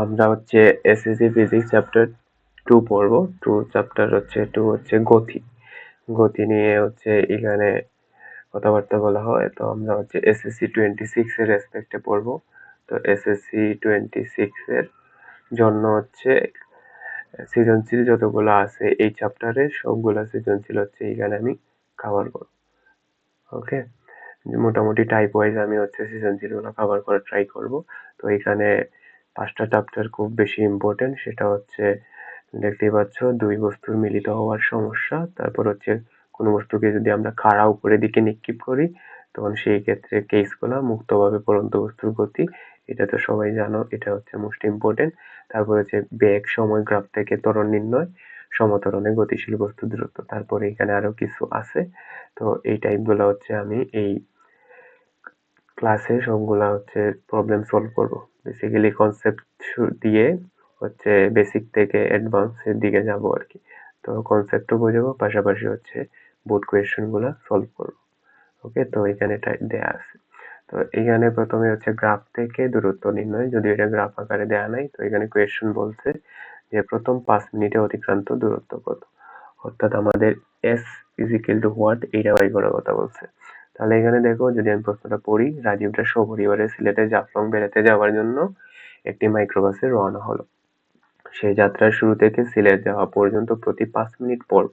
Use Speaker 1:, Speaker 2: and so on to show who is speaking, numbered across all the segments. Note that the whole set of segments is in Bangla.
Speaker 1: আমরা হচ্ছে এসএসসি ফিজিক্স চ্যাপ্টার 2 পড়বো। 2 চ্যাপ্টার হচ্ছে 2 হচ্ছে গতি। গতি নিয়ে হচ্ছে এখানে কথাবার্তা বলা হয়। তো আমরা হচ্ছে এসএসসি 26 এর রেসপেক্টে পড়বো। তো এসএসসি 26 এর জন্য হচ্ছে সৃজনশীল যতগুলো আছে এই চ্যাপ্টারে সবগুলা সৃজনশীল হচ্ছে এখানে আমি কভার করব। ওকে, মোটামুটি টাইপ ওয়াইজ আমি হচ্ছে সৃজনশীলগুলো কভার করার ট্রাই করব। তো এখানে 5টা চ্যাপ্টার খুব বেশি ইম্পর্টেন্ট, সেটা হচ্ছে দেখতেই পাচ্ছ দুই বস্তুর মিলিত হওয়ার সমস্যা, তারপর হচ্ছে কোনো বস্তুকে যদি আমরা খাড়া উপরের দিকে নিক্ষেপ করি তখন সেই ক্ষেত্রে কেসগুলা মুক্তভাবে পড়ন্ত বস্তুর গতি, এটা তো সবাই জানো, এটা হচ্ছে মোস্ট ইম্পর্টেন্ট। তারপর হচ্ছে বেগ সময় গ্রাফ থেকে ত্বরণ নির্ণয়, সমত্বরণে গতিশীল বস্তুর দূরত্ব, তারপরে এখানে আরো কিছু আছে। তো এই টাইপগুলো হচ্ছে আমি এই ক্লাসে সবগুলা হচ্ছে প্রবলেম সলভ করব। বেসিক্যালি কনসেপ্ট দিয়ে হচ্ছে বেসিক থেকে অ্যাডভান্স এর দিকে যাব আর কি। তো কনসেপ্টও বোঝাবো, পাশাপাশি হচ্ছে বোর্ড কোয়েশ্চেন গুলা সলভ করব। ওকে, তো এখানে এটা দেয়া আছে। তো এখানে প্রথমে হচ্ছে গ্রাফ থেকে দূরত্ব নির্ণয়, যদি এটা গ্রাফ আকারে দেয়া নাই, তো এখানে কোয়েশ্চেন বলছে যে প্রথম 5 মিনিটে অতিক্রান্ত দূরত্ব কত, অর্থাৎ আমাদের S is equal to what, এইটা বাই করার কথা বলছে। তাহলে এখানে দেখো, যদি আমি প্রশ্নটা পড়ি, রাজীবরা সপরিবারে সিলেটে জাফলং বেড়াতে যাওয়ার জন্য একটি মাইক্রোবাসে রওনা হলো। সেই যাত্রার শুরু থেকে সিলেট যাওয়া পর্যন্ত প্রতি 5 মিনিট পর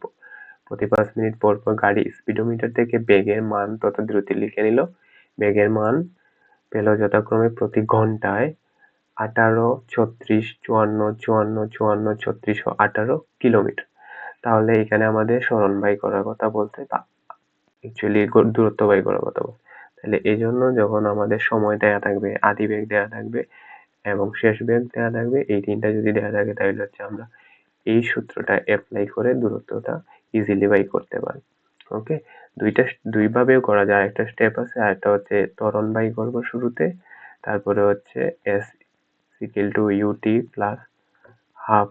Speaker 1: পর গাড়ি স্পিডোমিটার থেকে বেগের মান তথা দ্রুতি লিখে নিল। বেগের মান পেল যথাক্রমে প্রতি ঘন্টায় 18, 36, 54, 54, 54, 36 ও 18 কিলোমিটার। তাহলে এখানে আমাদের সরণ বাই করার কথা বলছে, বা অ্যাকচুয়ালি দূরত্ব বাই করার কথা বলছে। তাহলে এই জন্য যখন আমাদের সময় দেয়া থাকবে, আদি বেগ দেয়া থাকবে এবং শেষ বেগ দেয়া থাকবে, এই তিনটা যদি দেয়া থাকে তাহলে হচ্ছে আমরা এই সূত্রটা অ্যাপ্লাই করে দূরত্বটা ইজিলি বাই করতে পারি। ওকে, দুই ভাবেও করা যায়, একটা স্টেপ আছে, আর একটা হচ্ছে ত্বরণ বাই করব শুরুতে, তারপরে হচ্ছে S equal to UT plus half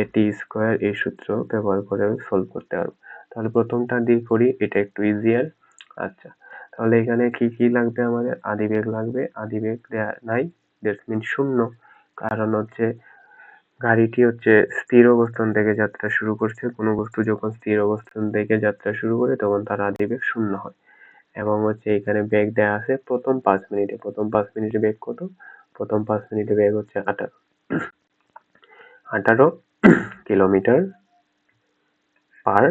Speaker 1: AT square, এই সূত্র ব্যবহার করে সলভ করতে পারবো। তাহলে প্রথমটা দিয়ে করি, এটা একটু ইজিয়ার। আচ্ছা, তাহলে এখানে কি কি লাগবে, আমাদের আদি বেগ লাগবে, আদি বেগ দেয়া নাই, দ্যাটস মিন শূন্য, কারণ হচ্ছে গাড়িটি হচ্ছে স্থির অবস্থান থেকে যাত্রা শুরু করছে। কোনো বস্তু যখন স্থির অবস্থান থেকে যাত্রা শুরু করে তখন তার আদি বেগ শূন্য হয়। এবং হচ্ছে এখানে বেগ দেয়া আছে প্রথম 5 মিনিটে, প্রথম 5 মিনিটে বেগ কত, প্রথম 5 মিনিটে বেগ হচ্ছে 18 কিলোমিটার পার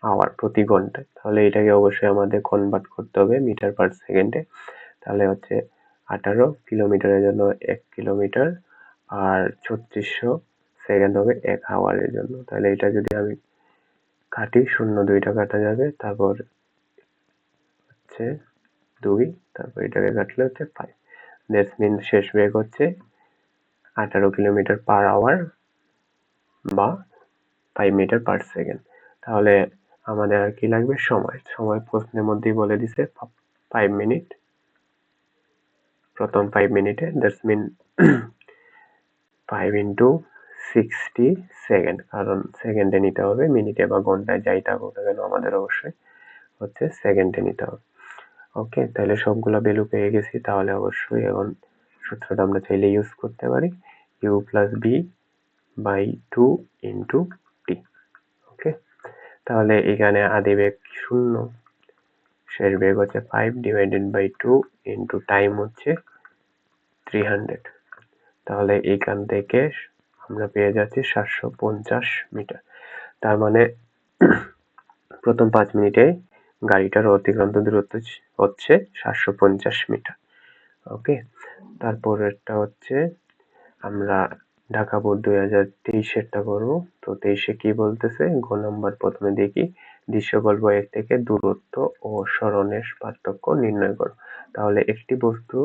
Speaker 1: আওয়ার, প্রতি ঘন্টায়। তাহলে এটাকে অবশ্যই আমাদের কনভার্ট করতে হবে মিটার পার সেকেন্ডে। তাহলে হচ্ছে 18 কিলোমিটারের জন্য 1 কিলোমিটার, আর 3600 সেকেন্ড হবে 1 আওয়ারের জন্য। তাহলে এটা যদি আমি কাটি, শূন্য দুইটা কাটা যাবে, তারপর হচ্ছে 2, তারপর এটাকে কাটলে হচ্ছে 5। দ্যাটস মিন শেষ বেগ হচ্ছে 18 কিলোমিটার পার আওয়ার বা 5 মিটার পার সেকেন্ড। তাহলে আমাদের আর কি লাগবে, সময়। সময় প্রশ্নের মধ্যেই বলে দিছে 5 মিনিট, প্রথম 5 মিনিটে, দ্যাটস মিন 5 ইন্টু 60 সেকেন্ড, কারণ সেকেন্ডে নিতে হবে, মিনিটে বা ঘন্টায় যাই থাকুক না কেন আমাদের অবশ্যই হচ্ছে সেকেন্ডে নিতে হবে। ওকে, তাহলে সবগুলা ভ্যালু পেয়ে গেছি। তাহলে অবশ্যই এখন সূত্রটা আমরা চাইলে ইউজ করতে পারি, U plus V by 2 into T. Okay, তাহলে এখানে আদি বেগ শূন্য, শেষ বেগ হচ্ছে 5 ডিভাইডেড বাই 2 ইন্টু টাইম হচ্ছে 300। তাহলে এইখান থেকে আমরা পেয়ে যাচ্ছি 750 মিটার। তার মানে প্রথম 5 মিনিটে গাড়িটার অতিক্রান্ত দূরত্ব হচ্ছে 750 মিটার। ওকে, তারপরেরটা হচ্ছে আমরা ঢাকা বোর্ড 2023-এরটা করবো। তো 23-এ কি বলতেছে, গ নাম্বার প্রথমে দেখি, দৃশ্যকল্প 1 থেকে দূরত্ব ও সরণের পার্থক্য নির্ণয় করো। তাহলে একটি বস্তু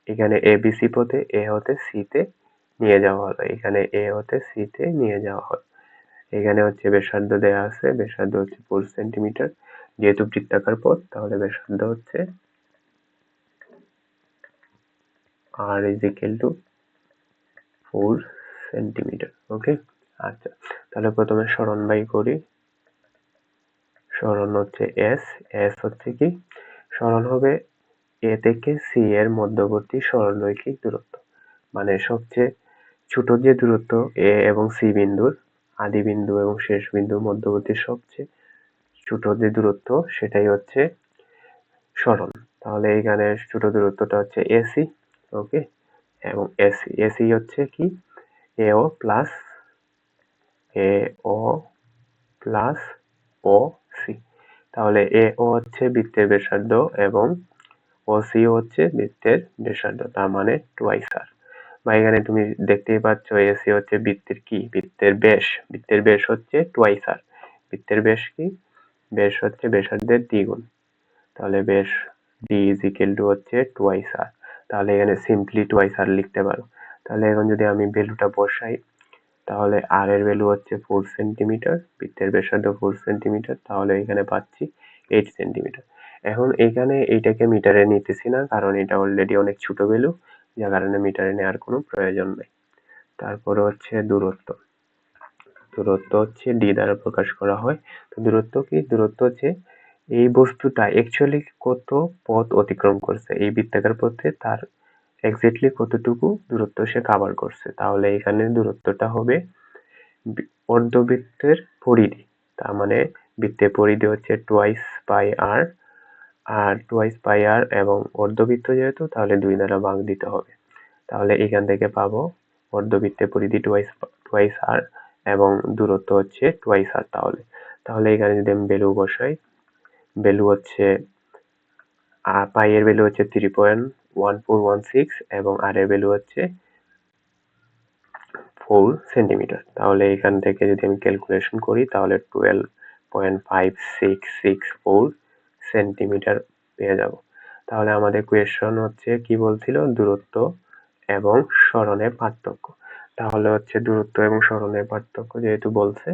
Speaker 1: এখানে এবিসি পথে এ হতে সি তে নিয়ে যাওয়া হলো, এখানে এ হতে সি তে নিয়ে যাওয়া হলো। এখানে হচ্ছে ব্যাসার্ধ দেয়া আছে, ব্যাসার্ধ হচ্ছে 4 সেন্টিমিটার, যেহেতু বৃত্তাকার পথ তাহলে ব্যাসার্ধ হচ্ছে r is equal to 4 centimetre. Okay, আচ্ছা, তাহলে প্রথমে সরণ বাই করি। সরণ হচ্ছে এস, এস হচ্ছে কি, সরণ হবে এ থেকে সি এর মধ্যবর্তী সরলরৈখিক দূরত্ব, মানে সবচেয়ে ছোট যে দূরত্ব এ এবং সি বিন্দুর আদি বিন্দু এবং শেষ বিন্দুর মধ্যবর্তী সবচেয়ে ছোট যে দূরত্ব সেটাই হচ্ছে সরণ। তাহলে এখানে ছোট দূরত্বটা হচ্ছে এসি। ওকে, এবং এসি হচ্ছে কি এও প্লাস ও সি। তাহলে এও হচ্ছে বৃত্তের ব্যাসার্ধ এবং ওসি হচ্ছে বৃত্তের ব্যাসার্ধ, তার মানে টুয়াইস আর। বা এখানে তুমি দেখতেই পাচ্ছ এসি হচ্ছে বৃত্তের কি বৃত্তের ব্যাস, বৃত্তের ব্যাস হচ্ছে টুয়াইস আর। বৃত্তের ব্যাস কি ব্যাস হচ্ছে ব্যাসার্ধের দ্বিগুণ। তাহলে ব্যাস ডি ইজ ইকুয়াল টু হচ্ছে টুয়াইস আর। তাহলে এখানে সিম্পলি টুয়াইস আর লিখতে পারো। তাহলে এখন যদি আমি ভ্যালুটা বসাই, তাহলে আর এর ভ্যালু হচ্ছে 4 সেন্টিমিটার, বৃত্তের ব্যাসার্ধ 4 সেন্টিমিটার, তাহলে এখানে পাচ্ছি 8 সেন্টিমিটার। এখন এখানে এইটাকে মিটারে নিতেছি না, কারণ এটা অলরেডি অনেক ছোট ভ্যালু, যার কারণে মিটারে নেওয়ার কোনো প্রয়োজন নেই। তারপরে হচ্ছে দূরত্ব। দূরত্ব হচ্ছে ডি দ্বারা প্রকাশ করা হয়। তো দূরত্ব কি দূরত্ব হচ্ছে এই বস্তুটা অ্যাকচুয়ালি কত পথ অতিক্রম করছে এই বৃত্তাকার পথে, তার এক্স্যাক্টলি কতটুকু দূরত্ব সে কভার করছে। তাহলে এখানে দূরত্বটা হবে অর্ধবৃত্তের পরিধি, তার মানে বৃত্তের পরিধি হচ্ছে টুয়াইস পাই আর, আর টুয়াইস পাই আর এবং অর্ধবৃত্ত যেহেতু তাহলে 2 দ্বারা ভাগ দিতে হবে। তাহলে এখান থেকে পাবো অর্ধবৃত্তের পরিধি টুয়াইস আর এবং দূরত্ব হচ্ছে টুয়াইস আর। তাহলে এখানে যদি আমি ভ্যালু বসাই, ভ্যালু হচ্ছে পাই এর ভ্যালু হচ্ছে 3.1416 এবং আর এর ভ্যালু হচ্ছে 4 সেন্টিমিটার। তাহলে এখান থেকে যদি আমি ক্যালকুলেশন করি তাহলে 12.5664 সেন্টিমিটার পেয়ে যাব। তাহলে আমাদের কোয়েশ্চন হচ্ছে কি বলছিল, দূরত্ব এবং সরণের পার্থক্য। তাহলে হচ্ছে দূরত্ব এবং সরণের পার্থক্য যেহেতু বলছে,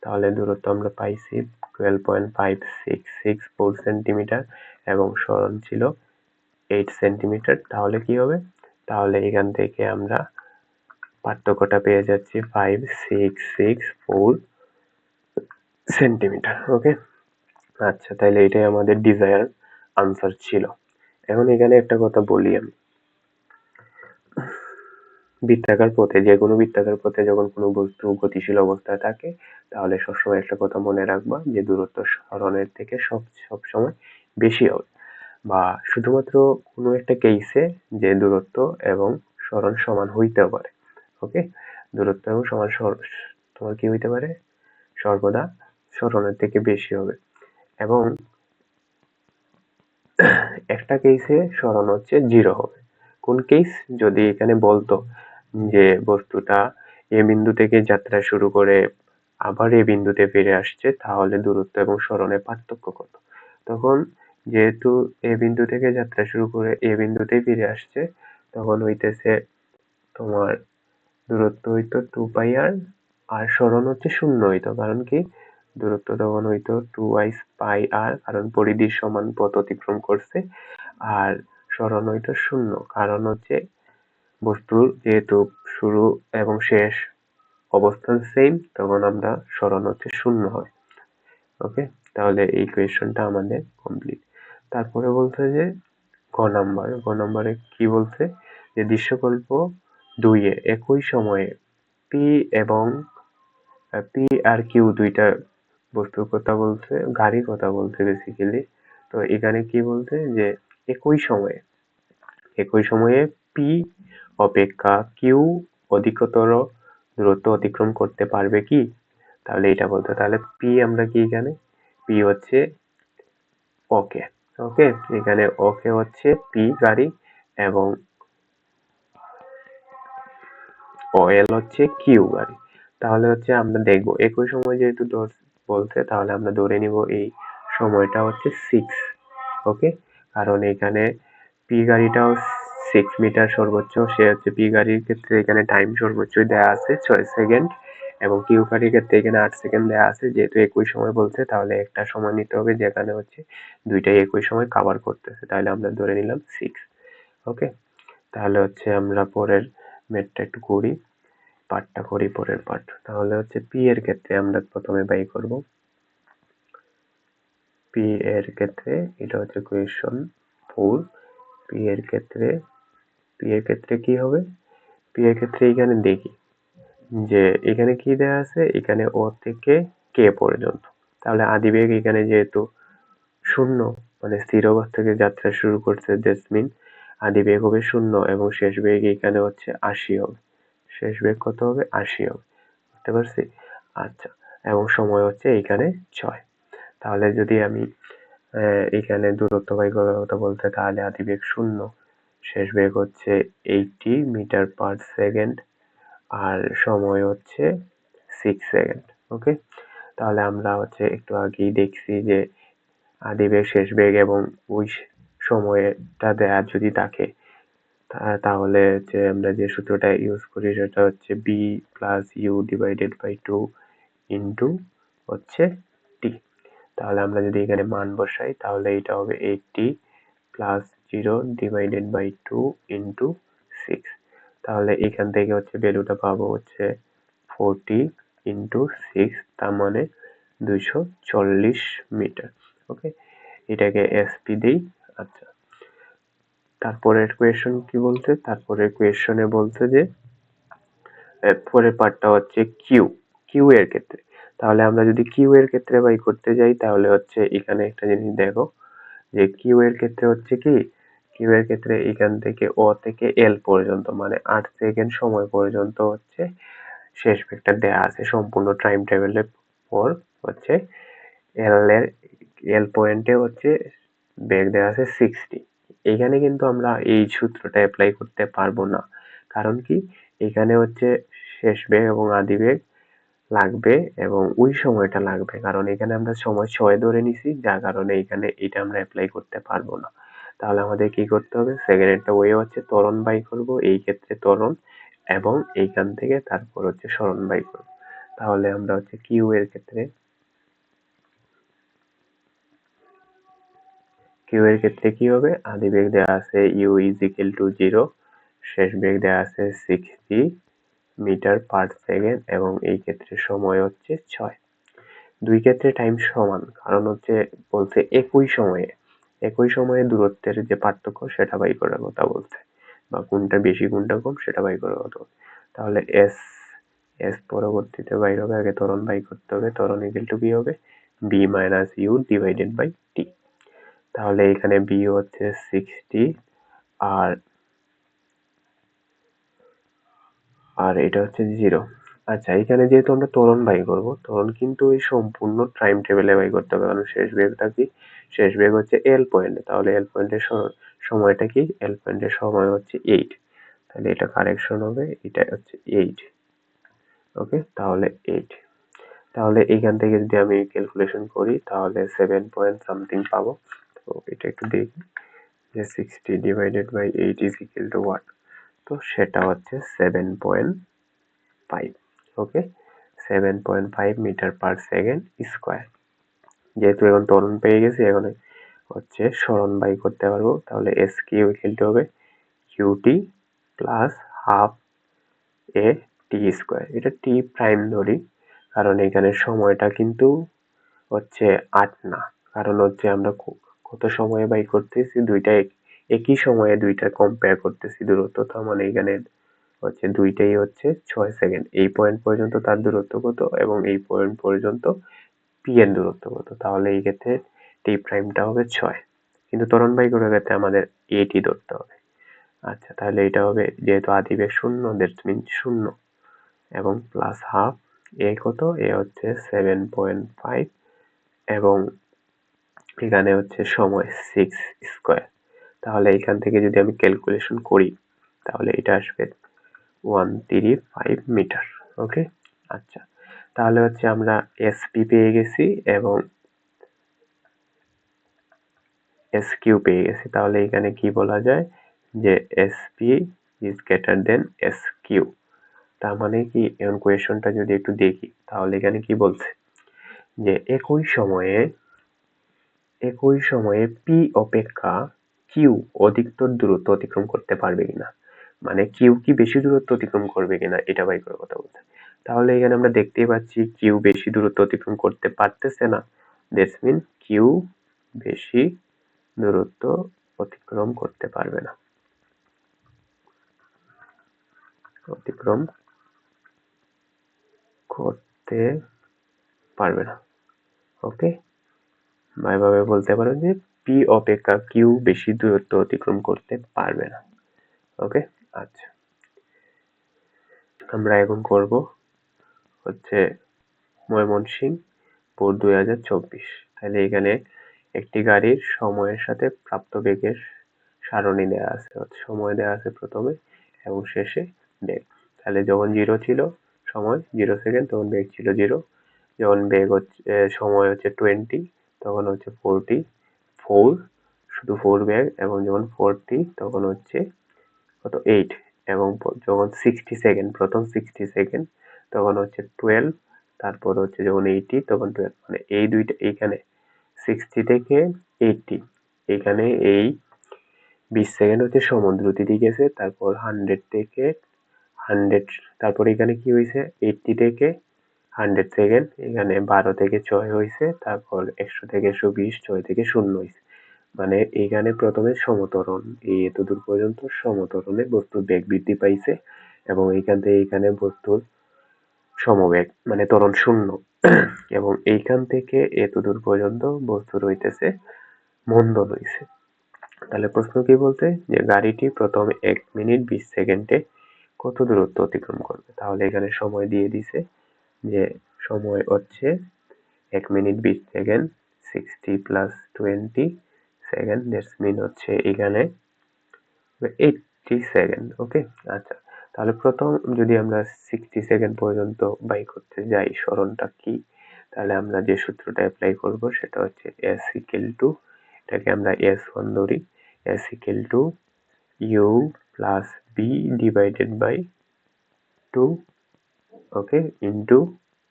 Speaker 1: তাহলে দূরত্ব আমরা পাইছি 12.5664 সেন্টিমিটার এবং সরণ ছিল 8 সেন্টিমিটার। তাহলে কি হবে, তাহলে এখান থেকে আমরা পার্থক্যটা পেয়ে যাচ্ছি 5664 সেন্টিমিটার। ওকে, আচ্ছা, তাহলে এটাই আমাদের ডিজায়ার আনসার ছিল। এখন এখানে একটা কথা বলি আমি, বৃত্তাকার পথে যে কোনো বৃত্তাকার পথে যখন কোনো বস্তু গতিশীল অবস্থায় থাকে, তাহলে সবসময় একটা কথা মনে রাখবা যে দূরত্ব সরণের থেকে সবসময় বেশি হবে। বা শুধুমাত্র কোনো একটা কেসে যে দূরত্ব এবং সরণ সমান হইতে পারে। ওকে, দূরত্ব এবং সমান তোমার কি হইতে পারে, সর্বদা সরণের থেকে বেশি হবে। এবং একটা কেসে সরণ হচ্ছে 0 হবে। কোন কেস, যদি এখানে বলতো যে বস্তুটা এ বিন্দু থেকে যাত্রা শুরু করে আবার এ বিন্দুতে ফিরে আসছে, তাহলে দূরত্ব এবং সরণের পার্থক্য কত। তখন যেহেতু এ বিন্দু থেকে যাত্রা শুরু করে এ বিন্দুতেই ফিরে আসছে, তখন হইতেছে তোমার দূরত্ব হইতো 2 পাই আর, আর সরণ হচ্ছে 0 হইতো, কারণ কি দূরত্ব তখন হইতো 2 পাই আর, কারণ পরিধির সমান পথ অতিক্রম করছে। আর সরণ হইতো 0, কারণ হচ্ছে বস্তুর যেহেতু শুরু এবং শেষ অবস্থান সেম, তখন আমরা সরণ হচ্ছে 0 হয়। ওকে, তাহলে এই কোয়েশ্চনটা আমাদের কমপ্লিট। তারপরে বলছে যে গ নাম্বারে কি বলছে, যে দৃশ্যকল্প 2 এ একই সময়ে পি এবং পি আর কিউ দুইটা বস্তুর কথা বলছে, গাড়ির কথা বলছে বেসিক্যালি। তো এখানে কি বলছে যে একই সময়ে পি অপেক্ষা কিউ অধিকতর দূরত্ব অতিক্রম করতে পারবে কি, তাহলে এটা বলতে, তাহলে পি আমরা কি এখানে পি হচ্ছে ওকে। ওকে, এখানে ওকে হচ্ছে পি গাড়ি এবং ওএল হচ্ছে কিউ গাড়ি। তাহলে হচ্ছে আমরা দেখবো একই সময় যেহেতু বলছে, তাহলে আমরা ধরে নিব এই সময়টা হচ্ছে 6। ওকে, কারণ এখানে পি গাড়িটাও 6 মিটার সর্বোচ্চ, সে হচ্ছে পি গাড়ির ক্ষেত্রে এখানে টাইম সর্বোচ্চ দেওয়া আছে 6 সেকেন্ড এবং কিউ গাড়ির ক্ষেত্রে এখানে 8 সেকেন্ড দেওয়া আছে। যেহেতু একই সময় বলছে, তাহলে একটা সময় নিতে হবে যেখানে হচ্ছে দুইটাই একই সময় কভার করতেছে, তাহলে আমরা ধরে নিলাম 6। ওকে, তাহলে হচ্ছে আমরা পরের ম্যাথটা একটু করি, পার্টটা করি, পরের পার্ট। তাহলে হচ্ছে পি এর ক্ষেত্রে আমরা প্রথমে বাই করব। পি এর ক্ষেত্রে এটা হচ্ছে কোয়েশ্চন 4। পি এর ক্ষেত্রে কি হবে, পি এর ক্ষেত্রে এখানে দেখি যে এখানে কি দেয়া আছে, এখানে ও থেকে কে পর্যন্ত। তাহলে আদিবেগ এখানে যেহেতু শূন্য, মানে স্থির অবস্থা থেকে যাত্রা শুরু করছে, দ্যাটস মিন আদিবেগ হবে শূন্য এবং শেষ বেগ এখানে হচ্ছে 80 হবে। শেষ বেগ কত হবে? 80 হবে। বুঝতে পারছি? আচ্ছা, এবং সময় হচ্ছে এখানে 6। তাহলে যদি আমি এখানে দূরত্ব বাই করার কথা বলতে, তাহলে আদিবেগ শূন্য, শেষ বেগ হচ্ছে 80 মিটার পার সেকেন্ড, আর সময় হচ্ছে 6 সেকেন্ড। ওকে, তাহলে আমরা হচ্ছে একটু আগেই দেখছি যে আদিবেগ, শেষ বেগ এবং ওই সময়টা দেয়া যদি থাকে, তাহলে যে আমরা যে সূত্রটা ইউজ করি সেটা হচ্ছে b plus U divided by 2 into হচ্ছে টি। তাহলে আমরা যদি এখানে মান বসাই তাহলে এটা হবে 80 প্লাস 0 ডিভাইডেড বাই 2 ইন্টু 6। তাহলে এখান থেকে হচ্ছে ভ্যালুটা পাবো হচ্ছে 40 ইন্টু 6, তার মানে 240 মিটার। ওকে, এটাকে এসপি দেই। আচ্ছা, তারপরের কোয়েশ্চন কি বলছে? তারপরের কোয়েশ্চনে বলছে যে পরের পার্টটা হচ্ছে কিউ। কিউ এর ক্ষেত্রে, তাহলে আমরা যদি কিউ এর ক্ষেত্রে বাই করতে যাই তাহলে হচ্ছে এখানে একটা জিনিস দেখো যে কিউ এর ক্ষেত্রে হচ্ছে কি, কিউ এর ক্ষেত্রে এখান থেকে ও থেকে এল পর্যন্ত, মানে 8 সেকেন্ড সময় পর্যন্ত হচ্ছে শেষ বেগটা দেয়া আছে সম্পূর্ণ টাইম টেবিলের পর। হচ্ছে এল এর এল পয়েন্টে হচ্ছে বেগ দেওয়া আছে 60। এখানে কিন্তু আমরা এই সূত্রটা অ্যাপ্লাই করতে পারবো না, কারণ কি এখানে হচ্ছে শেষ বেগ এবং আদি বেগ লাগবে এবং ওই সময়টা লাগবে, কারণ এখানে আমরা সময় 6 ধরে নিছি, যার কারণে এখানে এটা আমরা অ্যাপ্লাই করতে পারবো না। তাহলে আমাদের কি করতে হবে? সেকেন্ডটা ওয়ে হচ্ছে ত্বরণ বাই করব, এই ক্ষেত্রে ত্বরণ, এবং এইখান থেকে তারপর হচ্ছে সরণ বাই করব। তাহলে আমরা হচ্ছে কিউ এর ক্ষেত্রে, কিউ এর ক্ষেত্রে কি হবে? আদি বেগ দেওয়া আছে ইউ ইজ ইকুয়াল টু 0, শেষ বেগ দেওয়া আছে 60 মিটার পার সেকেন্ড এবং এই ক্ষেত্রে সময় হচ্ছে 6। দুই ক্ষেত্রে টাইম সমান, কারণ হচ্ছে বলছে একই সময়ে দূরত্বের যে পার্থক্য সেটা বাই করার কথা বলছে, বা কোনটা বেশি কোনটা কম সেটা বাই করার কথা বলছে। তাহলে এস এস পরবর্তীতে বাইর হবে, আগে ত্বরণ বাই করতে হবে। ত্বরণ ইকুয়াল টু কি হবে? V minus U divided by T. তাহলে এখানে বি হচ্ছে 60, আর আর এটা হচ্ছে 0। আচ্ছা, এখানে যেহেতু আমরা ত্বরণ বাই করব, ত্বরণ কিন্তু এই সম্পূর্ণ টাইম টেবিলে বাই করতে হবে, কারণ শেষ বেগটা কি? শেষ বেগ হচ্ছে এল পয়েন্টে। তাহলে এল পয়েন্টের সময়টা কি? এল পয়েন্টের সময় হচ্ছে 8। তাহলে এটা কারেকশন হবে, এটা হচ্ছে 8। ওকে, তাহলে 8। তাহলে এইখান থেকে যদি আমি ক্যালকুলেশন করি তাহলে 7 পয়েন্ট সামথিং পাবো। তো এটা একটু দেখি যে 60 divided by 8 is equal to what. তো সেটা হচ্ছে 7.5। Okay, 7.5 meter per second square. যেহেতু এখন ত্বরণ পেয়ে গেছি, এখন হচ্ছে সরণ বাই করতে পারবো। তাহলে এস কিউ ইকুয়াল টু হবে কিউটি প্লাস হাফ এ টি স্কোয়ার। এটা টি প্রাইম ধরি, কারণ এখানে সময়টা কিন্তু হচ্ছে 8 না, কারণ হচ্ছে আমরা কত সময়ে বাই করতেছি, দুইটা একই সময়ে দুইটা কম্পেয়ার করতেছি দূরত্ব, তার মানে এখানে হচ্ছে দুইটাই হচ্ছে 6 সেকেন্ড। এই পয়েন্ট পর্যন্ত তার দূরত্ব কত এবং এই পয়েন্ট পর্যন্ত পি এর দূরত্ব কত, তাহলে এই ক্ষেত্রে টি প্রাইমটা হবে 6, কিন্তু ত্বরণ বাই করার ক্ষেত্রে আমাদের এটি ধরতে হবে। আচ্ছা, তাহলে এটা হবে, যেহেতু আদিবেগ শূন্য, দ্যাটস মিন শূন্য, এবং প্লাস হাফ এ কত? এ হচ্ছে 7.5 এবং এখানে হচ্ছে সময় 6 স্কোয়ার। তাহলে এখান থেকে যদি আমি ক্যালকুলেশন করি তাহলে এটা আসবে 135 মিটার। ওকে, আচ্ছা, তাহলে হচ্ছে আমরা এসপি পেয়ে গেছি এবং এস কিউ পেয়ে গেছি। তাহলে এখানে কি বলা যায় যে SP is greater than S Q. তার মানে কি, এখন কোয়েশনটা যদি একটু দেখি তাহলে এখানে কি বলছে যে একই সময়ে পি অপেক্ষা কিউ অধিকতর দূরত্ব অতিক্রম করতে পারবে কিনা, মানে কিউ কি বেশি দূরত্ব অতিক্রম করবে কিনা এটা বাই করার কথা বলছে। তাহলে এখানে আমরা দেখতেই পাচ্ছি কিউ বেশি দূরত্ব অতিক্রম করতে পারতেছে না, দ্যাটস মিন কিউ বেশি দূরত্ব অতিক্রম করতে পারবে না। অতিক্রম করতে পারবে না। ওকে, এভাবে বলতে পারো যে পি অপেক্ষা কিউ বেশি দূরত্ব অতিক্রম করতে পারবে না। ওকে, আচ্ছা, আমরা এখন করব হচ্ছে ময়মনসিংহ বোর্ড 2024। তাহলে এখানে একটি গাড়ির সময়ের সাথে প্রাপ্ত বেগের সারণী দেওয়া আছে, সময় দেওয়া আছে প্রথমে এবং শেষে বেগ। তাহলে যখন 0 ছিল সময় 0 সেকেন্ড, তখন বেগ ছিল 0। যখন বেগ হচ্ছে সময় হচ্ছে 20, তখন হচ্ছে 44, শুধু 4 বেগ। এবং যখন 40 তখন হচ্ছে কত 8। এবং যখন 60 সেকেন্ড, প্রথম 60 সেকেন্ড তখন হচ্ছে 12। তারপর হচ্ছে যখন 80 তখন 12। মানে এই দুইটা, এইখানে 60 থেকে 80, এখানে এই 20 সেকেন্ড হচ্ছে সমদ্রুতি গেছে। তারপর 100 থেকে 100, তারপর এখানে কি হয়েছে 80 থেকে 100 সেকেন্ড, এখানে 12 থেকে 6 হয়েছে। তারপর 100 থেকে 120, 6 থেকে 0 হয়েছে। মানে এখানে প্রথমে সমত্বরণ, এই এতদূর পর্যন্ত সমত্বরণে বস্তুর বেগ বৃদ্ধি পাইছে এবং এইখান থেকে এখানে বস্তুর সমবেগ মানে ত্বরণ 0। এবং এইখান থেকে এতদূর পর্যন্ত বস্তুর হইতেছে মন্দন হইছে। তাহলে প্রশ্ন কি বলতে, যে গাড়িটি প্রথম 1 মিনিট 20 সেকেন্ডে কত দূরত্ব অতিক্রম করবে। তাহলে এখানে সময় দিয়ে দিছে, যে সময় হচ্ছে 1 minute 20 second, 60 plus 20 second, that's mean হচ্ছে এখানে 80 সেকেন্ড। ওকে, আচ্ছা, তাহলে প্রথম যদি আমরা 60 সেকেন্ড পর্যন্ত বাই করতে যাই, সরণটা কি, তাহলে আমরা যে সূত্রটা অ্যাপ্লাই করব সেটা হচ্ছে s ইকুয়াল টু, এটাকে আমরা s1 ধরি, s equal to u plus b divided by 2, okay, into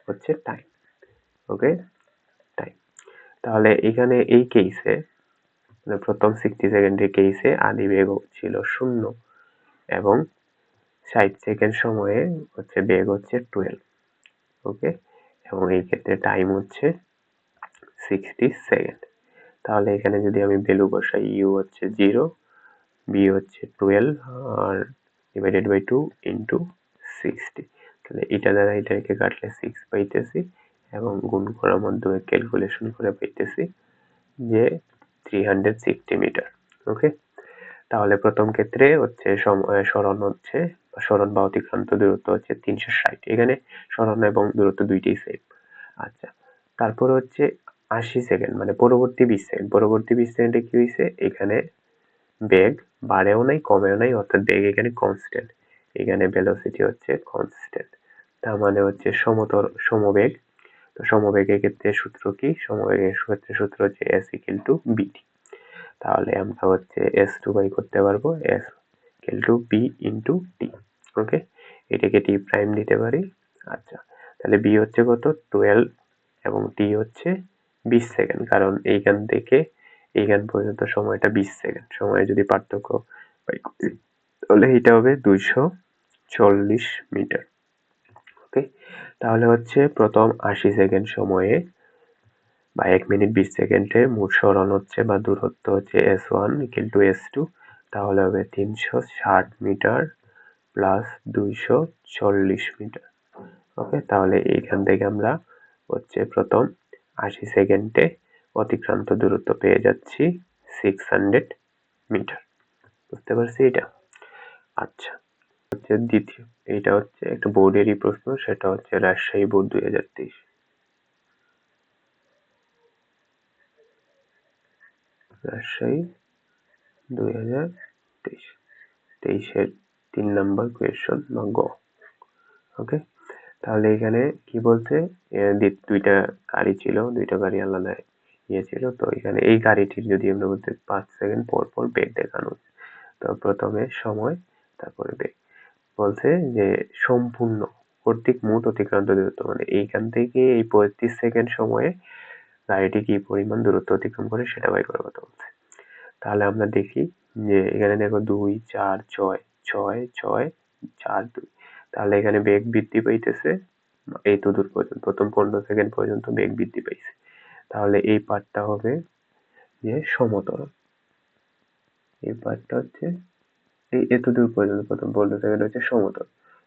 Speaker 1: হচ্ছে টাইম। Okay, time. তাহলে এখানে এই কেসে প্রথম 60 সেকেন্ডের কেসে আদি বেগ ছিল 0 এবং 60 সেকেন্ড সময়ে হচ্ছে বেগ হচ্ছে 12। ওকে, এবং এই ক্ষেত্রে টাইম হচ্ছে 60 সেকেন্ড। তাহলে এখানে যদি আমি ভ্যালু বসাই, ইউ হচ্ছে 0, বি হচ্ছে 12 আর ডিভাইডেড বাই 2 ইনটু 60। তাহলে এটা দ্বারা এটাকে কাটলে 6 পাইতেছি এবং গুণ করার মাধ্যমে ক্যালকুলেশন করে পাইতেছি যে 360 মিটার। ওকে, তাহলে প্রথম ক্ষেত্রে হচ্ছে সরণ হচ্ছে সরণ বা অতিক্রান্ত দূরত্ব হচ্ছে 360। এখানে সরণ এবং দূরত্ব দুইটাই সেম। আচ্ছা, তারপর হচ্ছে 80 সেকেন্ড, মানে পরবর্তী 20 সেকেন্ড। পরবর্তী 20 সেকেন্ডে কি হয়েছে, এখানে বেগ বাড়েও নাই কমেও নাই, অর্থাৎ বেগ এখানে কনস্ট্যান্ট, এখানে ভেলোসিটি হচ্ছে কনস্ট্যান্ট। তার মানে হচ্ছে সমবেগ। তো সমবেগের ক্ষেত্রে সূত্র কি, সমবেগের ক্ষেত্রে সূত্র হচ্ছে s ইকুয়াল টু বিটি। তাহলে আমরা হচ্ছে s2 বাই করতে পারবো, s equal two b into t। ওকে, এটাকে t প্রাইম দিতে পারি। আচ্ছা, তাহলে b হচ্ছে কত 12 এবং t হচ্ছে 20 সেকেন্ড, কারণ এইখান থেকে এইখান পর্যন্ত সময়টা 20 সেকেন্ড। সময়ে যদি পার্থক্য বাই করি তাহলে এটা হবে 240 মিটার। ওকে, তাহলে হচ্ছে প্রথম 80 সেকেন্ড সময়ে বা 1 মিনিট 20 সেকেন্ডে মোট সরণ হচ্ছে বা দূরত্ব হচ্ছে s1 ইকুয়াল টু s2, তাহলে হবে 360 মিটার প্লাস 240 মিটার। ওকে, তাহলে এইখান থেকে আমরা হচ্ছে প্রথম 80 সেকেন্ডে অতিক্রান্ত দূরত্ব পেয়ে যাচ্ছি 600 মিটার। বুঝতে পারছি এটা? আচ্ছা, হচ্ছে দ্বিতীয়, এটা হচ্ছে একটা বোর্ডেরই প্রশ্ন, সেটা হচ্ছে রাজশাহী বোর্ড 2023। রাজশাহী 2023-23-এর 3 নম্বর কোয়েশ্চন বা গ। ওকে, তাহলে এখানে কি বলছে, দুইটা গাড়ি ছিল, দুইটা গাড়ি আলাদা ইয়ে ছিল। তো এখানে এই গাড়িটির যদি আমরা বলতে 5 সেকেন্ড পর পর বেগ দেখানো, তো প্রথমে সময় তারপরে বেগ। বলছে যে সম্পূর্ণ কর্তৃক মোট অতিক্রান্ত দূরত্ব, মানে এইখান থেকে এই 35 সেকেন্ড সময়ে গাড়িটি কি পরিমাণ দূরত্ব অতিক্রম করে সেটা বের করার কথা বলছে। তাহলে আমরা দেখি যে এখানে দেখো 2 4 6 6 6 4 2, তাহলে এখানে বেগ বৃদ্ধি পাইতেছে এই তো দূর পর্যন্ত, প্রথম 15 সেকেন্ড পর্যন্ত বেগ বৃদ্ধি পাইছে। তাহলে এই পার্টটা হবে যে সমতল, এই পার্টটা হচ্ছে এই এত দূর পর্যন্ত প্রথম 15 সেকেন্ড হচ্ছে সমতল।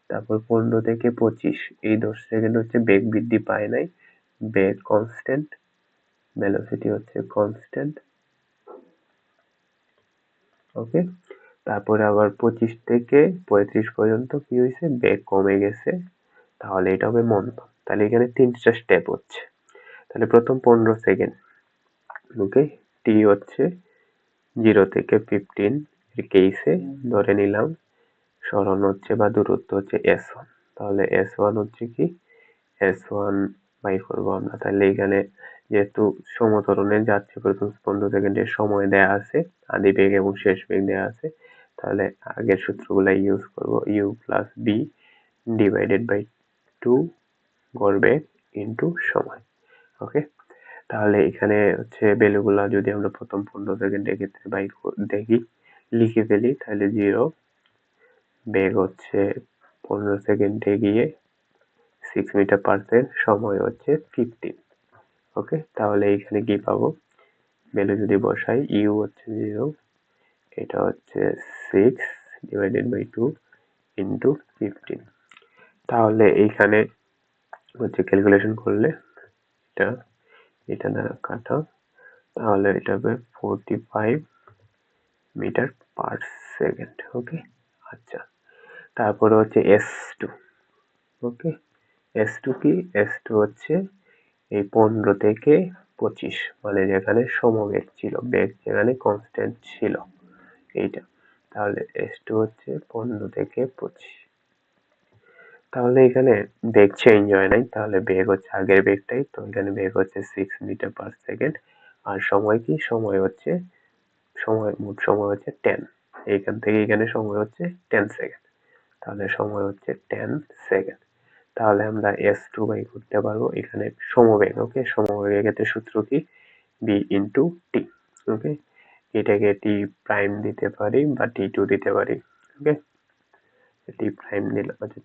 Speaker 1: তারপর 15 থেকে 25 এই 10 সেকেন্ড হচ্ছে বেগ বৃদ্ধি পায় নাই, বেগ কনস্ট্যান্ট, ভেলোসিটি হচ্ছে কনস্ট্যান্ট। ওকে, তারপরে আবার 25 থেকে 35 পর্যন্ত কি হয়েছে, বেগ কমে গেছে, তাহলে এটা হবে মন্দন। তাহলে এখানে 3টা স্টেপ হচ্ছে। তাহলে প্রথম 15 সেকেন্ড, ওকে, টি হচ্ছে 0 থেকে 15 এর কেসে ধরে নিলাম সরণ হচ্ছে বা দূরত্ব হচ্ছে s1, তাহলে s1 হচ্ছে কি, s1 বাই করবো আমরা। তাহলে এখানে যেহেতু সমতরণে যাচ্ছে প্রথম 15 সেকেন্ডের সময় দেয়া আছে, আদি বেগ এবং শেষ বেগ দেয়া আছে, তাহলে আগের সূত্রগুলা ইউজ করব, u plus b divided by 2 গড় বেগ ইন্টু সময়। ওকে, তাহলে এখানে হচ্ছে ভ্যালুগুলা যদি আমরা প্রথম 15 সেকেন্ডের ক্ষেত্রে দেখি, লিখে ফেলি, তাহলে 0, বেগ হচ্ছে 15 সেকেন্ডে গিয়ে 6 মিটার পার সেকেন্ড, সময় হচ্ছে 15। ওকে, তাহলে এখানে কি পাবো, ভ্যালু যদি বসাই, ইউ হচ্ছে 0, এটা হচ্ছে 6 ডিভাইডেড বাই 2 ইন্টু 15। তাহলে এইখানে হচ্ছে ক্যালকুলেশন করলে এটা এটা দ্বারা কাটা, তাহলে এটা হবে 45 মিটার পার সেকেন্ড। ওকে, আচ্ছা, তারপরে হচ্ছে S2। ওকে, S2 কি, S2 হচ্ছে এই 15 থেকে 25, মানে যেখানে সমবেগ ছিল, বেগ যেখানে কনস্ট্যান্ট ছিল এইটা, তাহলে S2 হচ্ছে 15 থেকে 25। তাহলে এখানে বেগ চেঞ্জ হয় নাই, তাহলে বেগ হচ্ছে আগের বেগটাই, তো এখানে বেগ হচ্ছে 6 মিটার পার সেকেন্ড, আর সময় কি, সময় হচ্ছে মোট সময় হচ্ছে 10, এইখান থেকে এখানে সময় হচ্ছে 10 সেকেন্ড, তাহলে সময় হচ্ছে 10 সেকেন্ড। তাহলে আমরা S2 বাই করতে পারবো এখানে সমবেগ। ওকে, সমবেগের ক্ষেত্রে সূত্র কি, b ইন্টু টি। ওকে, এটাকে টি প্রাইম দিতে পারি বা টি2 দিতে পারি। ওকে, টি প্রাইম দিলাম, আচ্ছা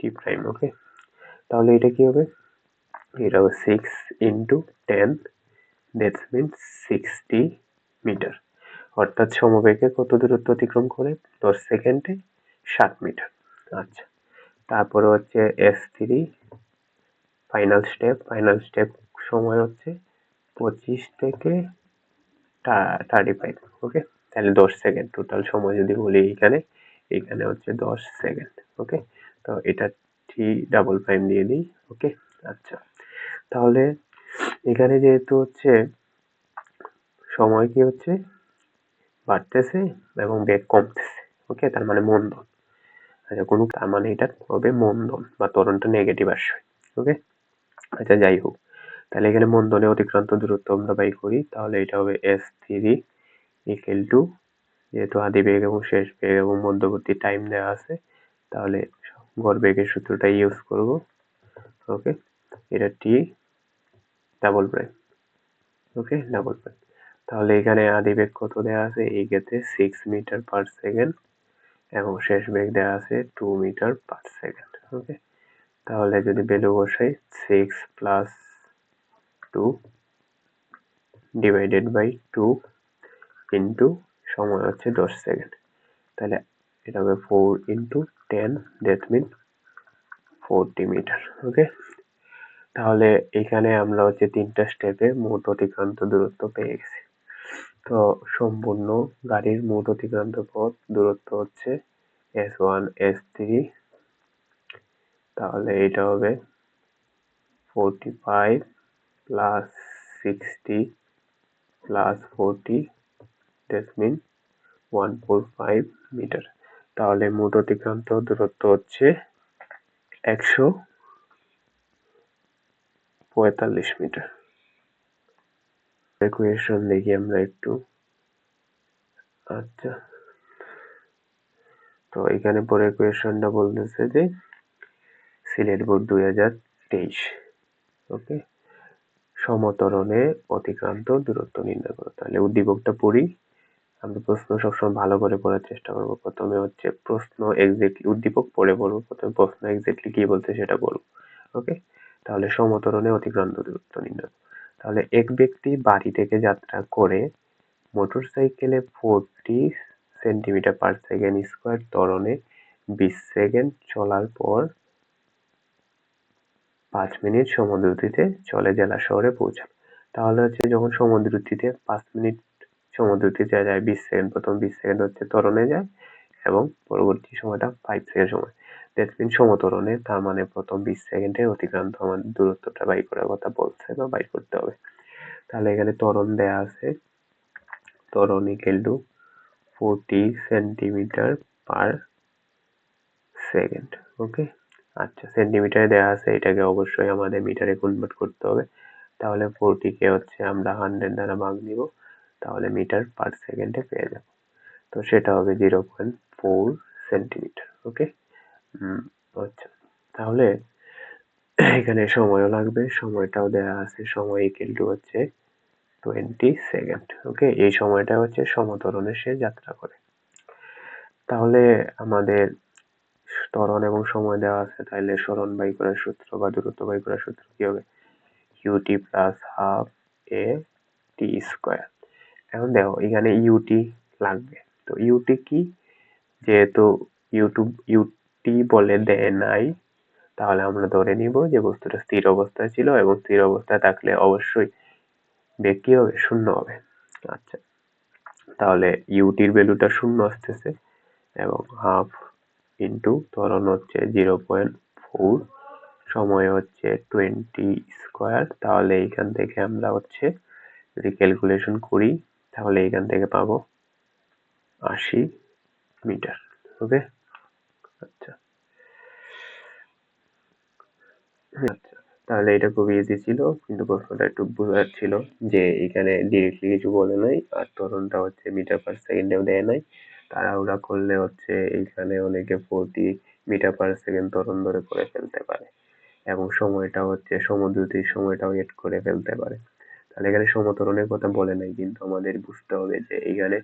Speaker 1: টি প্রাইম। ওকে, তাহলে এটা কি হবে, এটা হবে 6 ইন্টু 10, দ্যাটস মিনস 60 মিটার, অর্থাৎ সমবেগে কত দূরত্ব অতিক্রম করে, 10 সেকেন্ডে 7 মিটার। আচ্ছা, তারপরে হচ্ছে S3 ফাইনাল স্টেপ, সময় হচ্ছে 25 থেকে 35। ওকে, তাহলে 10 সেকেন্ড টোটাল সময় যদি বলি, এখানে হচ্ছে 10 সেকেন্ড। ওকে, তো এটা টি ডাবল প্রাইম দিয়ে দিই। ওকে, আচ্ছা, তাহলে এখানে যেহেতু হচ্ছে সময় কি হচ্ছে বাড়তেছে এবং বেগ কমতেছে, ওকে, তার মানে মন্দন। আচ্ছা, তার মানে এটা হবে মন্দন বা ত্বরণটা নেগেটিভ আসবে। ওকে, আচ্ছা, যাই হোক, তাহলে এখানে মন্দনে অতিক্রান্ত দূরত্ব আমরা বাই করি, তাহলে এটা হবে S3 ইকুয়াল টু, যেহেতু আদি বেগ এবং শেষ বেগ এবং মধ্যবর্তী টাইম দেওয়া আছে, তাহলে গড় বেগের সূত্রটা ইউজ করব। ওকে, এটা টি ডাবল প্রাইম। ওকে, ডাবল প্রাইম, তাহলে এখানে আদি বেগ কত দেওয়া আছে, এই ক্ষেত্রে 6 মিটার পার সেকেন্ড এবং শেষ বেগ দেওয়া আছে 2 মিটার পার সেকেন্ড। ওকে, তাহলে যদি ভ্যালু বসাই, 6 প্লাস 2 ডিভাইডেড বাই 2 ইন্টু সময় হচ্ছে 10 সেকেন্ড, তাহলে এটা হবে 4 into 10, that mean 40 metre. Okay, তাহলে এখানে আমরা হচ্ছে 3টা স্টেপে মোট অতিক্রান্ত দূরত্ব পেয়ে গেছি। তো সম্পূর্ণ গাড়ির মোট অতিক্রান্ত পথ দূরত্ব হচ্ছে S1 S3, তাহলে এটা হবে 45 plus 60 plus 40, that mean 145 meter. তাহলে মোট অতিক্রান্ত দূরত্ব হচ্ছে 145 মিটার। ইকুয়েশন দেখি আমরা একটু। আচ্ছা, তো এখানে পরে ইকুয়েশনটা বলতেছে যে সিলেট বোর্ড 2023। ওকে, সমতরণে অতিক্রান্ত দূরত্ব নির্ণয় করো। তাহলে উদ্দীপকটা পড়ি, আমরা প্রশ্ন সবসময় ভালো করে পড়ার চেষ্টা করব। প্রথমে হচ্ছে প্রশ্ন এক্স্যাক্টলি, উদ্দীপক পড়ে পড়বো, প্রথমে প্রশ্ন এক্স্যাক্টলি কি বলতে সেটা বলবো। ওকে, তাহলে সমতরণে অতিক্রান্ত দূরত্ব নির্ণয়। তাহলে এক ব্যক্তি বাড়ি থেকে যাত্রা করে মোটরসাইকেলে 40 সেন্টিমিটার পার সেকেন্ড স্কোয়ার ত্বরণে 20 সেকেন্ড চলার পর 5 মিনিট সমুদ্রগতিতে চলে জেলা শহরে পৌঁছালো। তাহলে হচ্ছে যখন সমুদ্রগতিতে 5 মিনিট সমুদ্রগতিতে যায় 20 সেকেন্ড, প্রথম 20 সেকেন্ড হচ্ছে ত্বরণে যায় এবং পরবর্তী সময়টা 5 সেকেন্ড সময়। দ্যাট মিন সমত্বরণে, তার মানে প্রথম 20 সেকেন্ডে অতিক্রান্ত আমাদের দূরত্বটা বাই করার কথা বলছে বা বাই করতে হবে। তাহলে এখানে ত্বরণ দেয়া আছে, ত্বরণ equal to 40 centimetre per second. Okay, আচ্ছা সেন্টিমিটারে দেওয়া আছে, এটাকে অবশ্যই আমাদের মিটারে কনভার্ট করতে হবে। তাহলে 40 কে হচ্ছে আমরা 100 দ্বারা ভাগ দিব, তাহলে মিটার পার সেকেন্ডে পেয়ে যাব। তো সেটা হবে 0.4 সেন্টিমিটার। ওকে, আচ্ছা তাহলে এখানে সময়ও লাগবে, সময়টাও দেওয়া আছে, সময় ইকুয়াল টু হচ্ছে 20 সেকেন্ড। ওকে, এই সময়টা হচ্ছে সমত্বরণে সে যাত্রা করে। তাহলে আমাদের ত্বরণ এবং সময় দেওয়া আছে, তাহলে সরণ বাই করার সূত্র বা দূরত্ব বাই করার সূত্র কি হবে? ut প্লাস হাফ এ টি স্কোয়ার। এখন দেখো এখানে ইউটি লাগবে, তো ইউটি কি, যেহেতু ইউটি বলে দেয় নাই, তাহলে আমরা ধরে নিব যে বস্তুটা স্থির অবস্থায় ছিল এবং স্থির অবস্থায় থাকলে অবশ্যই বেগ কি হবে? শূন্য হবে। আচ্ছা, তাহলে ইউটির ভ্যালুটা শূন্য আসতেছে এবং হাফ ইন্টু ত্বরণ হচ্ছে 0.4, সময় হচ্ছে 20 স্কোয়ার। তাহলে এখান থেকে আমরা হচ্ছে যদি ক্যালকুলেশন করি তাহলে এখান থেকে পাবো 80 মিটার। ওকে, আচ্ছা আচ্ছা, তাহলে এটা খুব ইজি ছিল, কিন্তু প্রশ্নটা একটু বোঝার ছিল যে এখানে ডিরেক্টলি কিছু বলে নাই, আর ত্বরণটা হচ্ছে মিটার পার সেকেন্ডেও দেয় নাই। তাড়াহুড়া করলে হচ্ছে এইখানে অনেকে 40 মিটার পার সেকেন্ড ত্বরণ ধরে করে ফেলতে পারে এবং সময়টা হচ্ছে সমুদ্রতির সময়টাও এড করে ফেলতে পারে। তাহলে এখানে সমত্বরণের কথা বলে নাই, কিন্তু আমাদের বুঝতে হবে যে এখানে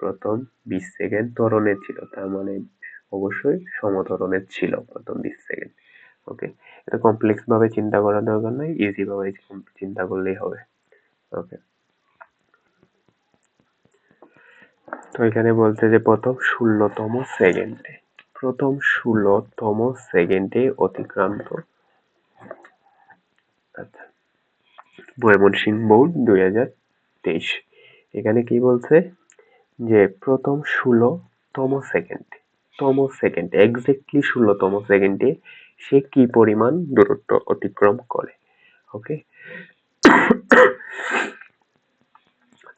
Speaker 1: প্রথম 20 সেকেন্ড ত্বরণের ছিল, তার মানে অবশ্যই সমত্বরণের ছিল প্রথম 20 সেকেন্ড। ওকে, এটা কমপ্লেক্স ভাবে চিন্তা করার দরকার নাই, ইজি ভাবে চিন্তা করলেই হবে। ওকে, তো এখানে বলছে যে প্রথম 16তম সেকেন্ডে, প্রথম 16তম সেকেন্ডে অতিক্রান্ত। আচ্ছা, ময়মনসিংহ বোর্ড 2023। এখানে কি বলছে যে প্রথম 16তম সেকেন্ডে, এক্স্যাক্টলি 16তম সেকেন্ডে সে কি পরিমাণ দূরত্ব অতিক্রম করে। ওকে,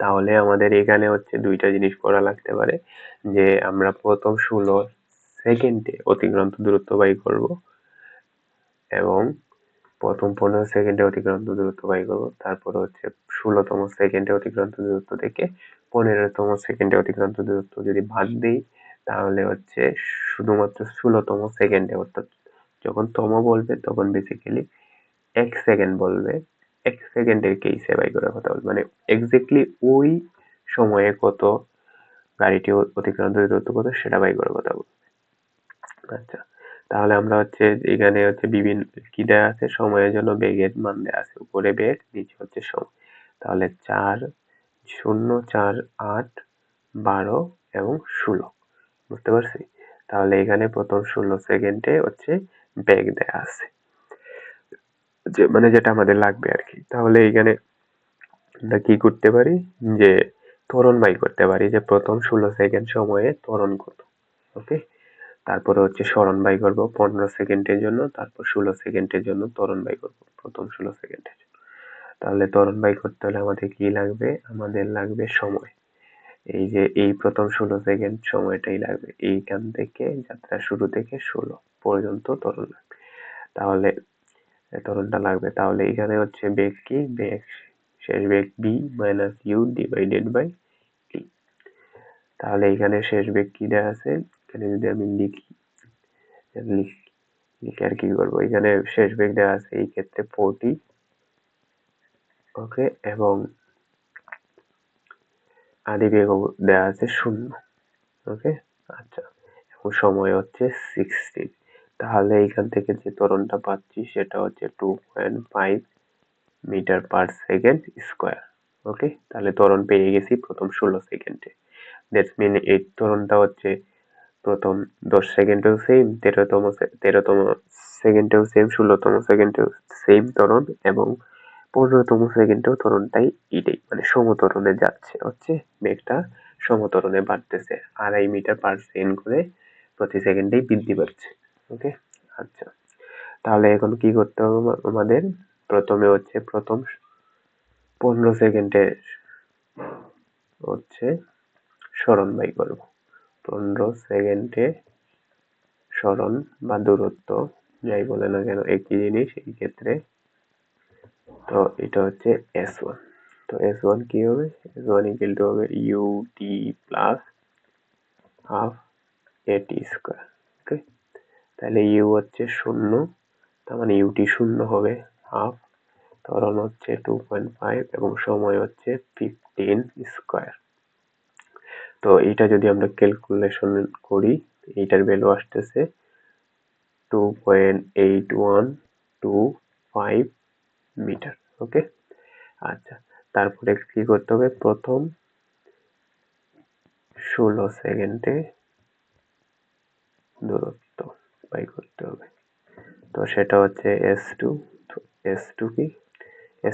Speaker 1: তাহলে আমাদের এখানে হচ্ছে দুইটা জিনিস করা লাগতে পারে, যে আমরা প্রথম 16 সেকেন্ডে অতিক্রান্ত দূরত্ব বাই করব এবং প্রথম 15 সেকেন্ডে অতিক্রান্ত দূরত্ব বাই করব, তারপর হচ্ছে 16তম সেকেন্ডে অতিক্রান্ত দূরত্ব থেকে 15তম সেকেন্ডে অতিক্রান্ত দূরত্ব যদি ভাগ দিই, তাহলে হচ্ছে শুধুমাত্র 16তম সেকেন্ডে, অর্থাৎ যখন তম বলবে তখন বেসিক্যালি 1 সেকেন্ড বলবে, 1 সেকেন্ডের কেসে বাই করার কথা বলবে, মানে এক্স্যাক্টলি ওই সময়ে কত গাড়িটি অতিক্রান্ত দূরত্ব কত সেটা বাই করার কথা বলবে। আচ্ছা, তাহলে আমরা হচ্ছে এখানে হচ্ছে বিভিন্ন কি দেওয়া আছে, সময়ের জন্য বেগের মান দেওয়া আছে, উপরে বেগ নিচে হচ্ছে সময়। তাহলে 4, 0, 4, 8, 12 এবং 16, বুঝতে পারছি? তাহলে এখানে প্রথম 16 সেকেন্ডে হচ্ছে বেগ দেওয়া আছে, যে মানে যেটা আমাদের লাগবে আর কি। তাহলে এখানে আমরা কি করতে পারি, যে ত্বরণ বাই করতে পারি, যে প্রথম 16 সেকেন্ড সময়ে ত্বরণ কত। ওকে, তারপরে হচ্ছে সরণ বাই করব 15 সেকেন্ডের জন্য, তারপর 16 সেকেন্ডের জন্য ত্বরণ বাই করব প্রথম 16 সেকেন্ডের জন্য। তাহলে ত্বরণ বাই করতে হলে আমাদের কি লাগবে, আমাদের লাগবে সময়। এই যে এই প্রথম 16 সেকেন্ড সময়টাই লাগবে, এইখান থেকে যাত্রা শুরু থেকে 16 পর্যন্ত ত্বরণ লাগবে। তাহলে ত্বরণটা লাগবে, তাহলে এখানে হচ্ছে বেগ কি, বেগ শেষ বেগ b minus u divided by t। তাহলে এখানে শেষ বেগ কি দেওয়া আছে, এখানে যদি আমি লিখি, লিখে আর কি করবো, এখানে শেষ বেগ দেওয়া আছে এই ক্ষেত্রে 40। ওকে, এবং আদি বেগ দেওয়া আছে 0। ওকে, আচ্ছা, এবং সময় হচ্ছে 16। তাহলে এইখান থেকে যে ত্বরণটা পাচ্ছি সেটা হচ্ছে 2.5 metre per second square. Okay, তাহলে ত্বরণ পেয়ে গেছি প্রথম 16 সেকেন্ডে। দ্যাটস মিন এই ত্বরণটা হচ্ছে প্রথম 10 সেকেন্ডেও সেম, 13তম সেকেন্ডেও সেম, 16তম সেকেন্ডেও সেম ত্বরণ এবং 15তম সেকেন্ডেও ত্বরণটাই এটাই, মানে সমত্বরণে যাচ্ছে, হচ্ছে বেগটা সমত্বরণে বাড়তেছে 2.5 মিটার পার সেকেন্ড করে প্রতি সেকেন্ডেই বৃদ্ধি পাচ্ছে। ওকে, আচ্ছা, তাহলে এখন কি করতে হবে আমাদের? প্রথমে হচ্ছে প্রথম 15 সেকেন্ডে হচ্ছে সরণ বাই করব। 15 সেকেন্ডে সরণ বা দূরত্ব যাই বলে না কেন একই জিনিস এই ক্ষেত্রে। তো এটা হচ্ছে S1। তো S1 কি হবে? S1 ইকুয়াল টু হবে UT plus half AT square. Okay, তাহলে ইউ হচ্ছে 0, তার মানে ইউটি 0 হবে হাফ, ত্বরণ হচ্ছে 2.5 এবং সময় হচ্ছে 15 স্কোয়ার। তো এটা যদি আমরা ক্যালকুলেশন করি, এইটার ভ্যালু আসতেছে 2.8125 মিটার। ওকে, আচ্ছা, তারপরে কি করতে হবে? প্রথম 16 সেকেন্ডে দূরত্ব বাই করতে হবে। তো সেটা হচ্ছে S2। তো S2 কি?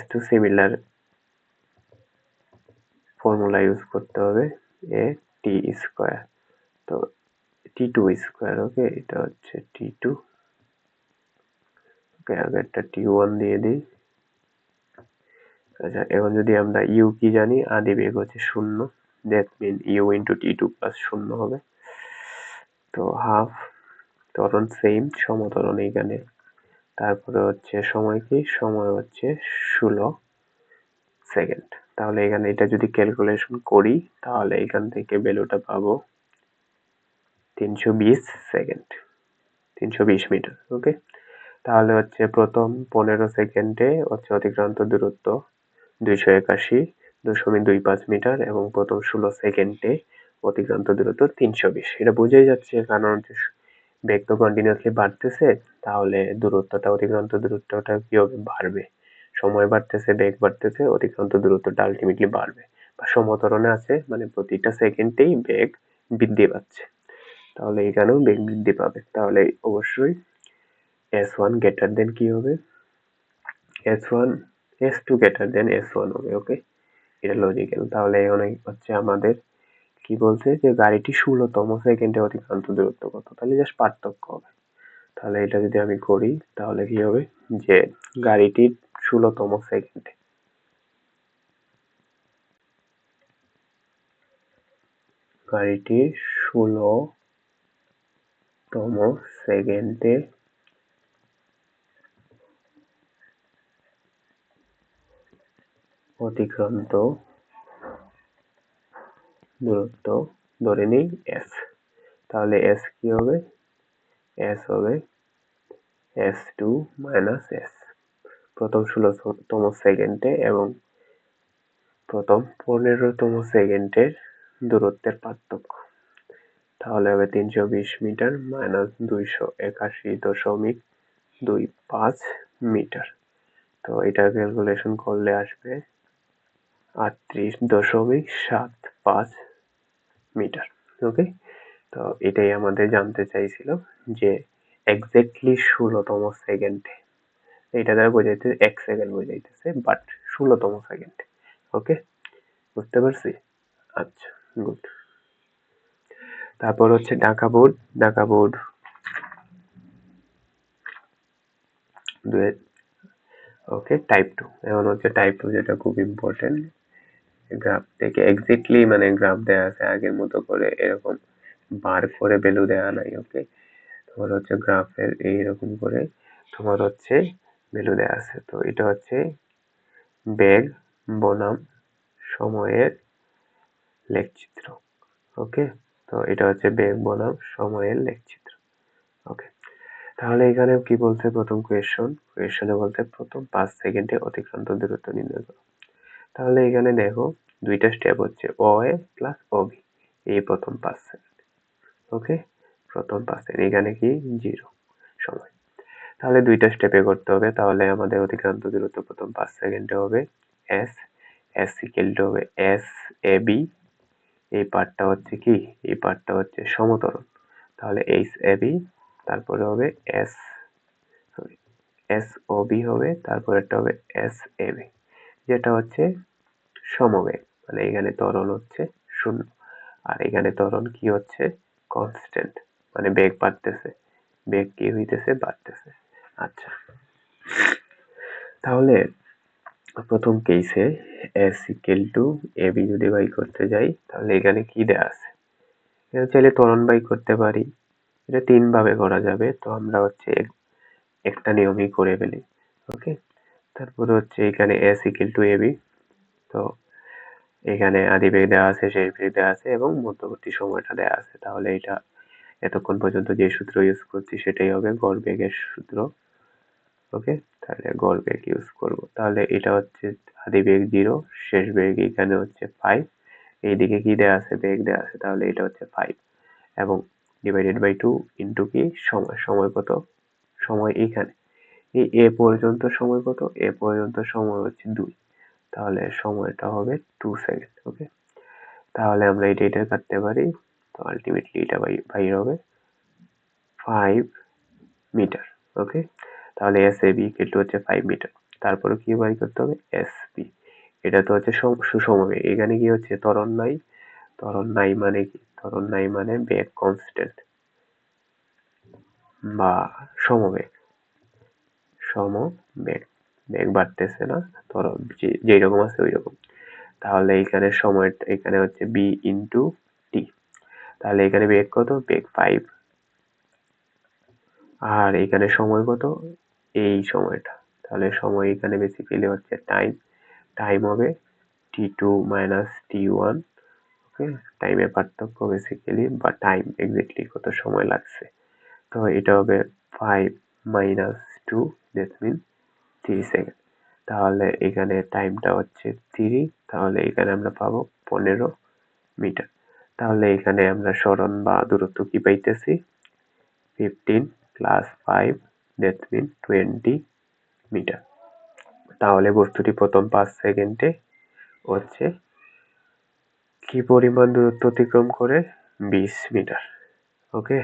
Speaker 1: S2 সিমিলার ফর্মুলা ইউজ করতে হবে, এ টি স্কোয়ার। তো T2 স্কোয়ার। ওকে, এটা হচ্ছে T2। ওকে, আগেরটা T1 দিয়ে দিই। আচ্ছা, এখন যদি আমরা ইউ কি জানি, আদি বেগ হচ্ছে 0, that mean U into T2 plus 0 হবে। তো হাফ, ত্বরণ সেম, সমত্বরণ এইখানে। তারপরে হচ্ছে সময় কি? সময় হচ্ছে 16 সেকেন্ড। তাহলে এখানে এটা যদি ক্যালকুলেশন করি তাহলে এখান থেকে ভ্যালুটা পাবো 320 সেকেন্ড, 320 মিটার। ওকে, তাহলে হচ্ছে প্রথম 15 সেকেন্ডে হচ্ছে অতিক্রান্ত দূরত্ব 281.25 মিটার এবং প্রথম 16 সেকেন্ডে অতিক্রান্ত দূরত্ব 320। এটা বোঝাই যাচ্ছে, কারণ হচ্ছে বেগ তো কন্টিনিউয়াসলি বাড়তেছে, তাহলে দূরত্বটা, অতিক্রান্ত দূরত্বটা কি হবে? বাড়বে। সময় বাড়তেছে, বেগ বাড়তেছে, অতিক্রান্ত দূরত্বটা আলটিমেটলি বাড়বে বা সমত্বরণে আছে, মানে প্রতিটা সেকেন্ডেই বেগ বৃদ্ধি পাচ্ছে। তাহলে এখানেও বেগ বৃদ্ধি পাবে, তাহলে অবশ্যই S1 গ্রেটার দেন কি হবে? S1 S2 greater than S1 হবে। ওকে, এটা লজিক্যাল। তাহলে এখন হচ্ছে আমাদের কি বলছে যে গাড়িটি 16তম সেকেন্ডে অতিক্রান্ত দূরত্ব কত, তাহলে জাস্ট পার্থক্য হবে। তাহলে এটা যদি আমি করি তাহলে কি হবে যে গাড়িটির 16তম সেকেন্ডে গাড়িটির 16তম সেকেন্ডে অতিক্রান্ত দূরত্ব ধরে নেই S। তাহলে S কি হবে? S হবে S2 মাইনাস S, প্রথম 16তম সেকেন্ডে এবং প্রথম 15তম সেকেন্ডের দূরত্বের পার্থক্য। তাহলে হবে 320 মিটার মাইনাস 281.25 মিটার। তো এটা ক্যালকুলেশন করলে আসবে 38.75 মিটার। ওকে, তো এটাই আমাদের জানতে চাইছিল যে এক্স্যাক্টলি 16তম সেকেন্ডে, এটা দ্বারা বোঝাইতে 1 সেকেন্ড বোঝাইতেছে, বাট 16তম সেকেন্ডে। ওকে, বুঝতে পারছি? আচ্ছা, গুড। তারপর হচ্ছে ঢাকা বোর্ড। ঢাকা বোর্ড ওকে, টাইপ 2। এখন হচ্ছে টাইপ 2, যেটা খুব ইম্পর্টেন্ট। গ্রাফ থেকে এক্স্যাক্টলি, মানে গ্রাফ দেওয়া আছে আগের মতো করে, এরকম বার করে ভ্যালু দেওয়া নাই। ওকে, তোমার হচ্ছে গ্রাফের এইরকম করে তোমার হচ্ছে ভ্যালু দেওয়া আছে। তো এটা হচ্ছে বেগ বনাম সময়ের লেখচিত্র। ওকে, তো এটা হচ্ছে বেগ বনাম সময়ের লেখচিত্র। ওকে, তাহলে এখানে কি বলছে? প্রথম কোয়েশ্চনে বলতে প্রথম 5 সেকেন্ডে অতিক্রান্ত দূরত্ব নির্ণয় করো। তাহলে এখানে দেখো দুইটা স্টেপ হচ্ছে OA প্লাস OB, এই প্রথম 5 সেকেন্ড। ওকে, প্রথম 5 সেকেন্ড, এখানে কি 0 সময়। তাহলে দুইটা স্টেপে করতে হবে। তাহলে আমাদের অতিক্রান্ত দূরত্ব প্রথম 5 সেকেন্ডে হবে S, S ইকুয়াল টু হবে S AB। এই পার্টটা হচ্ছে কি? এই পার্টটা হচ্ছে সমত্বরণ। তাহলে এইচ এ বি, তারপরে হবে এস ও বি হবে, তারপরে একটা হবে এস এ বি, যেটা হচ্ছে সমবেগ, মানে এখানে ত্বরণ হচ্ছে 0 আর এখানে ত্বরণ কি হচ্ছে কনস্ট্যান্ট, মানে বেগ বাড়তেছে, বেগ কি হইতেছে বাড়তেছে। আচ্ছা, তাহলে প্রথম কেসে S equal to A B যদি বাই করতে যাই, তাহলে এখানে কি দেয়া আছে, এটা চাইলে ত্বরণ বাই করতে পারি, এটা 3 ভাবে করা যাবে, তো আমরা হচ্ছে একটা নিয়মই করে ফেলি। ওকে, তারপরে হচ্ছে এখানে S equal to A B, তো এখানে আদি বেগ দেওয়া আছে, শেষ বেগ দেওয়া আছে এবং মধ্যবর্তী সময়টা দেওয়া আছে, তাহলে এটা এতক্ষণ পর্যন্ত যে সূত্র ইউজ করছি সেটাই হবে গড় বেগের সূত্র। ওকে, তাহলে গড় বেগ ইউজ করব, তাহলে এটা হচ্ছে আদি বেগ 0, শেষ বেগ এখানে হচ্ছে 5, এইদিকে কি দেওয়া আছে বেগ দেওয়া আছে, তাহলে এটা হচ্ছে 5 এবং ডিভাইডেড বাই 2 ইন্টু কি সময়, সময় কত, সময় এখানে এই এ পর্যন্ত সময় কত, এ পর্যন্ত সময় হচ্ছে 2, তাহলে সময়টা হবে 2 সেকেন্ড। ওকে, তাহলে আমরা এটা কাটতে পারি, তো আলটিমেটলি এটা বাইর হবে 5 মিটার। ওকে, তাহলে S A B equal to হচ্ছে 5 মিটার, তারপরে কি বাই করতে হবে এস বি, এটা তো হচ্ছে সুষমবেগ, এখানে কি হচ্ছে ত্বরণ নাই, ত্বরণ নাই মানে কি, ত্বরণ নাই মানে বেগ কনস্ট্যান্ট বা সমবেগ, সমবেগ, বেগ বাড়তেছে না, ত্বরণ যেই রকম আছে ওই রকম, তাহলে এখানে সময়টা এখানে হচ্ছে বি ইন্টু টি, তাহলে এখানে বেগ কত, বেগ 5 আর এখানে সময় কত, এই সময়টা, তাহলে সময় এখানে বেসিক্যালি হচ্ছে টাইম, টাইম হবে t2 মাইনাস t1। ওকে, টাইমের পার্থক্য বেসিক্যালি বা টাইম এক্স্যাক্টলি কত সময় লাগছে, তো এটা হবে 5 মাইনাস 2, দ্যাট মিন 3 সেকেন্ড, তাহলে এখানে টাইমটা হচ্ছে 3, তাহলে এখানে আমরা পাবো 15 মিটার, তাহলে এখানে আমরা সরণ বা দূরত্ব কি পাইতেছি 15 প্লাস 5, দ্যাট মিন 20 মিটার, তাহলে বস্তুটি প্রথম 5 সেকেন্ডে হচ্ছে কি পরিমাণ দূরত্ব অতিক্রম করে 20 মিটার। ওকে,